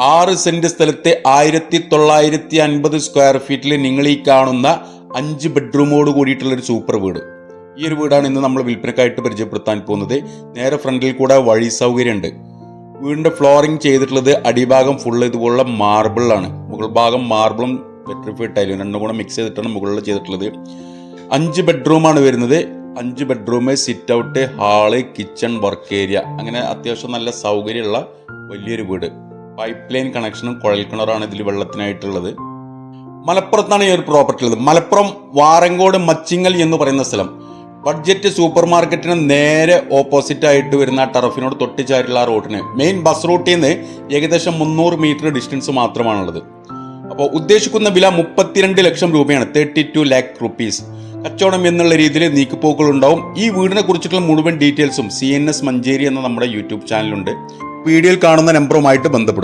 6 saint സ്ഥലത്തെ 1950 square ഫീറ്റിൽ നിങ്ങൾ ഈ കാണുന്ന 5 ബെഡ്റൂമോട് കൂടിയിട്ടുള്ളൊരു സൂപ്പർ വീട്. ഈ ഒരു വീടാണ് ഇന്ന് നമ്മൾ വിൽപ്പനക്കായിട്ട് പരിചയപ്പെടുത്താൻ പോകുന്നത്. നേരെ ഫ്രണ്ടിൽ കൂടെ വഴി സൗകര്യമുണ്ട്. വീടിന്റെ ഫ്ലോറിംഗ് ചെയ്തിട്ടുള്ളത് അടിഭാഗം ഫുള്ള് ഇതുപോലുള്ള മാർബിളാണ്. മുകൾ ഭാഗം മാർബിളും പെട്രിഫൈഡ് ടൈലും രണ്ടും കൂടെ മിക്സ് ചെയ്തിട്ടാണ് മുകളിൽ ചെയ്തിട്ടുള്ളത്. 5 ബെഡ്റൂമാണ് വരുന്നത്. 5 bedroom, sit out, hall, kitchen, work area, അങ്ങനെ അത്യാവശ്യം നല്ല സൗകര്യമുള്ള വലിയൊരു വീട്. പൈപ്പ് ലൈൻ കണക്ഷനും കുഴൽ കിണറാണ് ഇതിൽ വെള്ളത്തിനായിട്ടുള്ളത്. മലപ്പുറത്താണ് ഈ ഒരു പ്രോപ്പർട്ടി ഉള്ളത്. മലപ്പുറം വാറങ്കോട് മച്ചിങ്ങൽ എന്ന് പറയുന്ന സ്ഥലം. ബഡ്ജറ്റ് സൂപ്പർ മാർക്കറ്റിന് നേരെ ഓപ്പോസിറ്റ് ആയിട്ട് വരുന്ന ടർഫിനോട് തൊട്ടിച്ചായിട്ടുള്ള ആ റോഡിന് മെയിൻ ബസ് റൂട്ടിൽ നിന്ന് ഏകദേശം 300 മീറ്റർ ഡിസ്റ്റൻസ് മാത്രമാണുള്ളത്. അപ്പോൾ ഉദ്ദേശിക്കുന്ന വില 32 ലക്ഷം രൂപയാണ്, 32 lakh rupees. കച്ചവടം എന്നുള്ള രീതിയിൽ നീക്കുപോക്കുകൾ ഉണ്ടാവും. ഈ വീടിനെ കുറിച്ചിട്ടുള്ള മുഴുവൻ ഡീറ്റെയിൽസും CNS മഞ്ചേരി എന്ന നമ്മുടെ യൂട്യൂബ് ചാനലുണ്ട്. വീഡിയോയിൽ കാണുന്ന നമ്പറുമായിട്ട് ബന്ധപ്പെടുക.